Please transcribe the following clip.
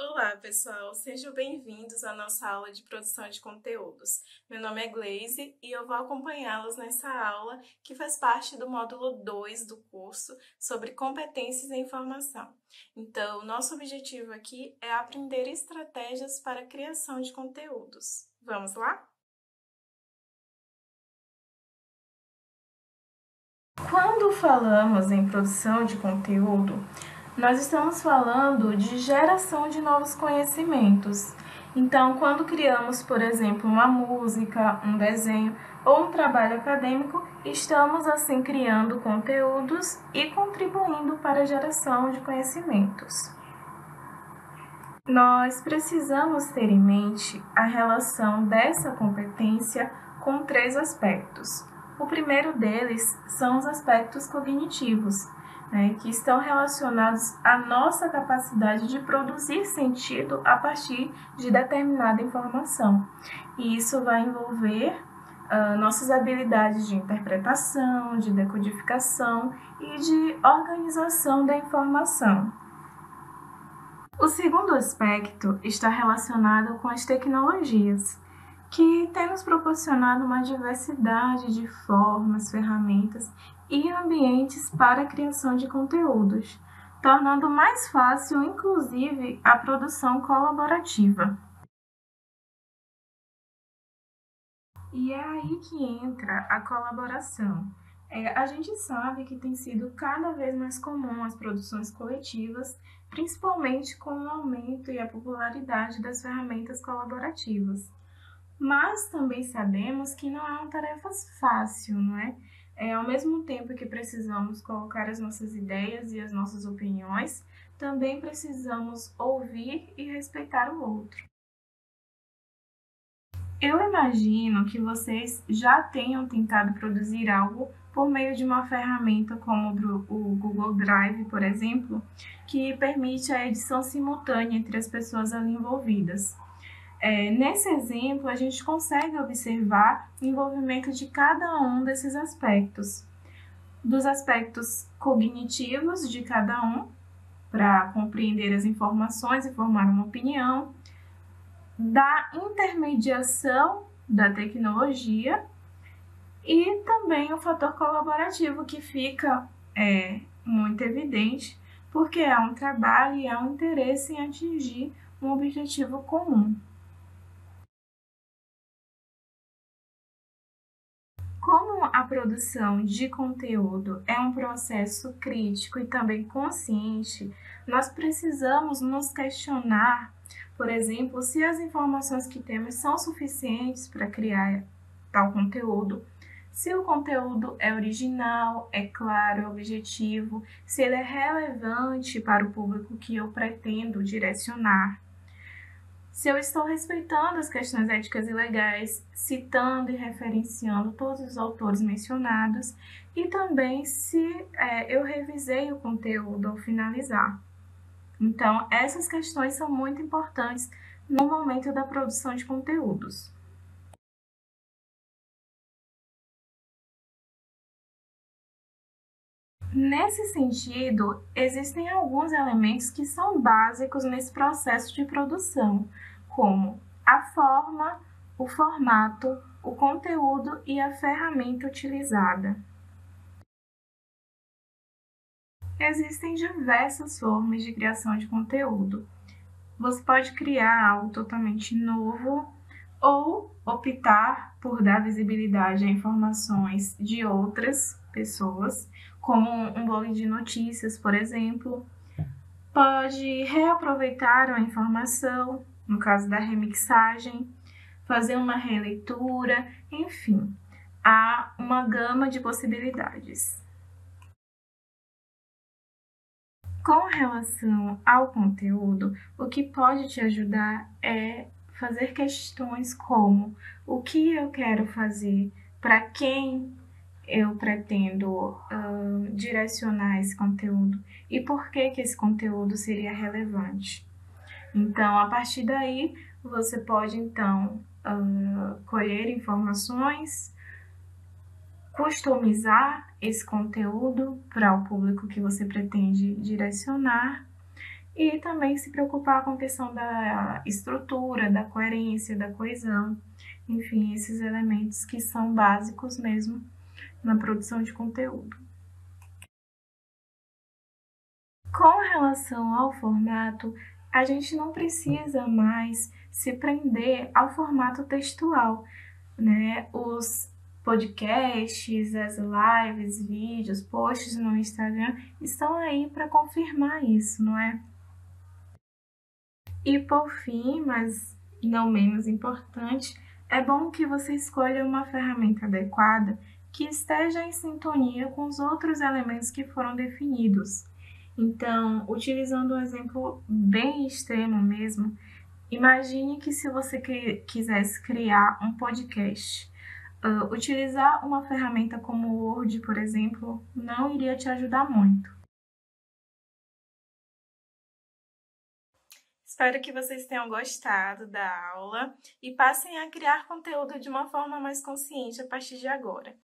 Olá, pessoal! Sejam bem-vindos à nossa aula de produção de conteúdos. Meu nome é Gleise e eu vou acompanhá-los nessa aula que faz parte do módulo 2 do curso sobre competências em informação. Então, nosso objetivo aqui é aprender estratégias para a criação de conteúdos. Vamos lá? Quando falamos em produção de conteúdo, nós estamos falando de geração de novos conhecimentos. Então, quando criamos, por exemplo, uma música, um desenho ou um trabalho acadêmico, estamos assim criando conteúdos e contribuindo para a geração de conhecimentos. Nós precisamos ter em mente a relação dessa competência com 3 aspectos. O primeiro deles são os aspectos cognitivos, que estão relacionados à nossa capacidade de produzir sentido a partir de determinada informação. E isso vai envolver nossas habilidades de interpretação, de decodificação e de organização da informação. O segundo aspecto está relacionado com as tecnologias, que têm nos proporcionado uma diversidade de formas, ferramentas e ambientes para a criação de conteúdos, tornando mais fácil, inclusive, a produção colaborativa. E é aí que entra a colaboração. A gente sabe que tem sido cada vez mais comum as produções coletivas, principalmente com o aumento e a popularidade das ferramentas colaborativas. Mas também sabemos que não é uma tarefa fácil, não é? Ao mesmo tempo que precisamos colocar as nossas ideias e as nossas opiniões, também precisamos ouvir e respeitar o outro. Eu imagino que vocês já tenham tentado produzir algo por meio de uma ferramenta como o Google Drive, por exemplo, que permite a edição simultânea entre as pessoas ali envolvidas. Nesse exemplo, a gente consegue observar o envolvimento de cada um desses aspectos. Dos aspectos cognitivos de cada um, para compreender as informações e formar uma opinião, da intermediação da tecnologia e também o fator colaborativo que fica muito evidente, porque há um trabalho e há um interesse em atingir um objetivo comum. Como a produção de conteúdo é um processo crítico e também consciente, nós precisamos nos questionar, por exemplo, se as informações que temos são suficientes para criar tal conteúdo, se o conteúdo é original, é claro, é objetivo, se ele é relevante para o público que eu pretendo direcionar. Se eu estou respeitando as questões éticas e legais, citando e referenciando todos os autores mencionados, e também se eu revisei o conteúdo ao finalizar. Então, essas questões são muito importantes no momento da produção de conteúdos. Nesse sentido, existem alguns elementos que são básicos nesse processo de produção, como a forma, o formato, o conteúdo e a ferramenta utilizada. Existem diversas formas de criação de conteúdo. Você pode criar algo totalmente novo ou optar por dar visibilidade a informações de outras pessoas, como um blog de notícias, por exemplo. Pode reaproveitar uma informação, no caso da remixagem, fazer uma releitura, enfim, há uma gama de possibilidades. Com relação ao conteúdo, o que pode te ajudar é fazer questões como: o que eu quero fazer, para quem eu pretendo direcionar esse conteúdo e por que esse conteúdo seria relevante. Então, a partir daí, você pode então colher informações, customizar esse conteúdo para o público que você pretende direcionar E também se preocupar com a questão da estrutura, da coerência, da coesão, enfim, esses elementos que são básicos mesmo na produção de conteúdo. Com relação ao formato, a gente não precisa mais se prender ao formato textual, né? Os podcasts, as lives, vídeos, posts no Instagram estão aí para confirmar isso, não é? E por fim, mas não menos importante, é bom que você escolha uma ferramenta adequada que esteja em sintonia com os outros elementos que foram definidos. Então, utilizando um exemplo bem extremo mesmo, imagine que se você quisesse criar um podcast, utilizar uma ferramenta como o Word, por exemplo, não iria te ajudar muito. Espero que vocês tenham gostado da aula e passem a criar conteúdo de uma forma mais consciente a partir de agora.